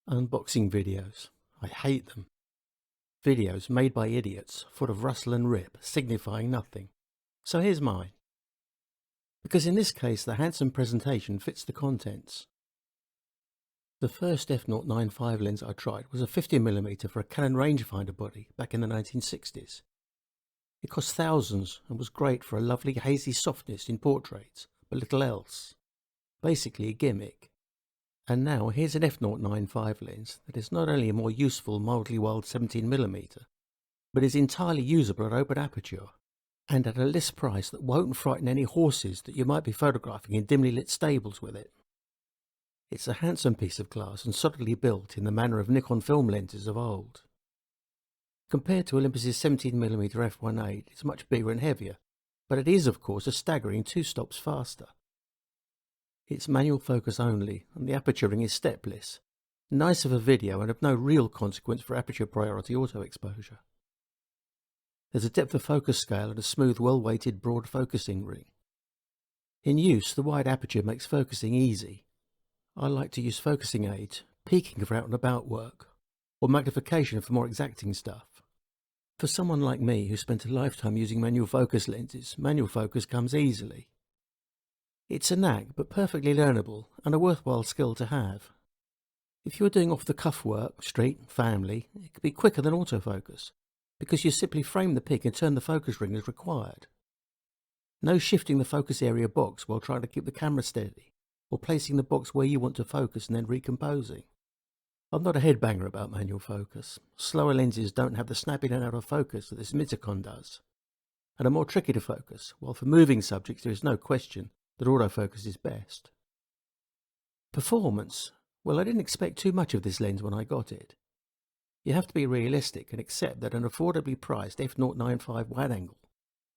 Unboxing videos. I hate them. Videos made by idiots, full of rustle and rip, signifying nothing. So here's mine. Because in this case the handsome presentation fits the contents. The first f/0.95 lens I tried was a 50mm for a Canon rangefinder body back in the 1960s. It cost thousands and was great for a lovely hazy softness in portraits, but little else. Basically a gimmick. And now here's an f/0.95 lens that is not only a more useful mildly wild 17mm, but is entirely usable at open aperture, and at a list price that won't frighten any horses that you might be photographing in dimly lit stables with it. It's a handsome piece of glass and solidly built in the manner of Nikon film lenses of old. Compared to Olympus's 17mm f1.8, it's much bigger and heavier, but it is of course a staggering 2 stops faster. It's manual focus only, and the aperture ring is stepless. Nice for video and of no real consequence for aperture priority auto exposure. There's a depth of focus scale and a smooth, well-weighted, broad focusing ring. In use, the wide aperture makes focusing easy. I like to use focusing aids, peaking for out and about work, or magnification for more exacting stuff. For someone like me who spent a lifetime using manual focus lenses, manual focus comes easily. It's a knack, but perfectly learnable, and a worthwhile skill to have. If you're doing off-the-cuff work, street, family, it can be quicker than autofocus, because you simply frame the pic and turn the focus ring as required. No shifting the focus area box while trying to keep the camera steady, or placing the box where you want to focus and then recomposing. I'm not a headbanger about manual focus. Slower lenses don't have the snapping and out of focus that this Mitakon does, and are more tricky to focus, while for moving subjects there is no question that autofocus is best. Performance. Well, I didn't expect too much of this lens when I got it. You have to be realistic and accept that an affordably priced f/0.95 wide angle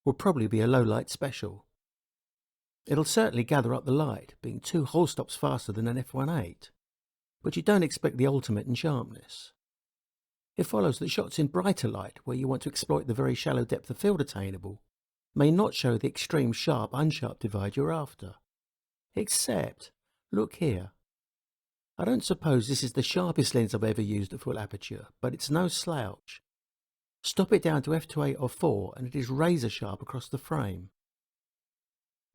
will probably be a low light special. It'll certainly gather up the light, being 2 whole stops faster than an f1.8, but you don't expect the ultimate in sharpness. It follows that shots in brighter light, where you want to exploit the very shallow depth of field attainable, may not show the extreme sharp-unsharp divide you're after. Except, look here. I don't suppose this is the sharpest lens I've ever used at full aperture, but it's no slouch. Stop it down to f2.8 or 4 and it is razor sharp across the frame.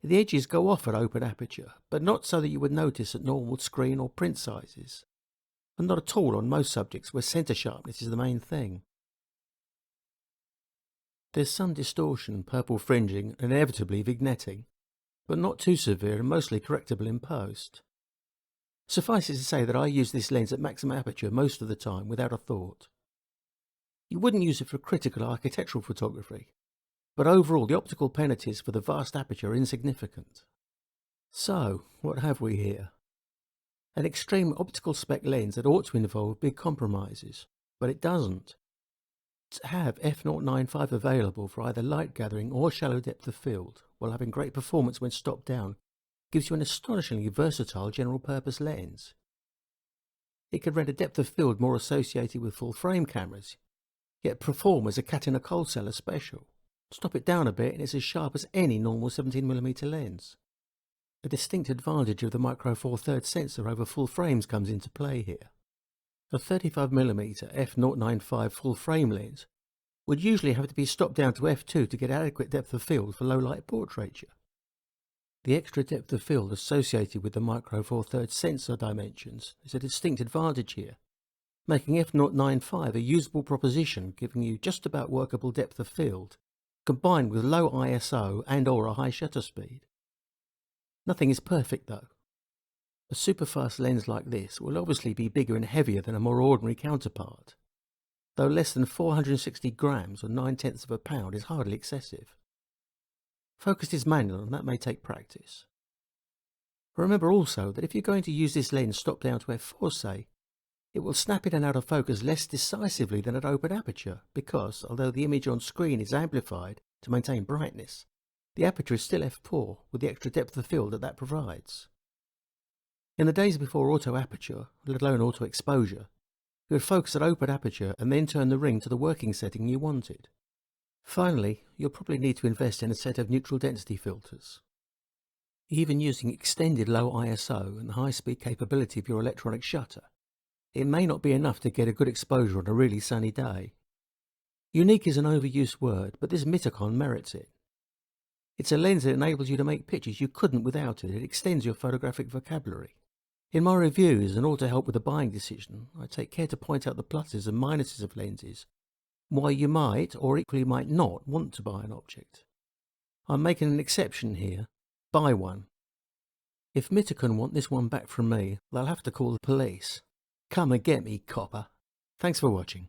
The edges go off at open aperture, but not so that you would notice at normal screen or print sizes, and not at all on most subjects where centre sharpness is the main thing. There's some distortion, purple fringing, and inevitably vignetting, but not too severe and mostly correctable in post. Suffice it to say that I use this lens at maximum aperture most of the time without a thought. You wouldn't use it for critical architectural photography, but overall the optical penalties for the vast aperture are insignificant. So, what have we here? An extreme optical spec lens that ought to involve big compromises, but it doesn't. To have f/0.95 available for either light gathering or shallow depth of field, while having great performance when stopped down, gives you an astonishingly versatile general purpose lens. It can render depth of field more associated with full frame cameras, yet perform as a cat in a coal cellar special. Stop it down a bit and it's as sharp as any normal 17mm lens. A distinct advantage of the micro four thirds sensor over full frames comes into play here. A 35mm f/0.95 full frame lens would usually have to be stopped down to f2 to get adequate depth of field for low light portraiture. The extra depth of field associated with the micro four thirds sensor dimensions is a distinct advantage here, making f/0.95 a usable proposition, giving you just about workable depth of field, combined with low ISO and or a high shutter speed. Nothing is perfect though. A superfast lens like this will obviously be bigger and heavier than a more ordinary counterpart, though less than 460 grams or 9/10 of a pound is hardly excessive. Focus is manual and that may take practice. Remember also that if you're going to use this lens stopped down to f4 say, it will snap in and out of focus less decisively than at open aperture because, although the image on screen is amplified to maintain brightness, the aperture is still f4 with the extra depth of field that provides. In the days before auto aperture, let alone auto exposure, you would focus at open aperture and then turn the ring to the working setting you wanted. Finally, you'll probably need to invest in a set of neutral density filters. Even using extended low ISO and the high speed capability of your electronic shutter, it may not be enough to get a good exposure on a really sunny day. Unique is an overused word, but this Mitakon merits it. It's a lens that enables you to make pictures you couldn't without it. It extends your photographic vocabulary. In my reviews, and all to help with the buying decision, I take care to point out the pluses and minuses of lenses, why you might, or equally might not, want to buy an object. I'm making an exception here. Buy one. If Mitakon want this one back from me, they'll have to call the police. Come and get me, copper. Thanks for watching.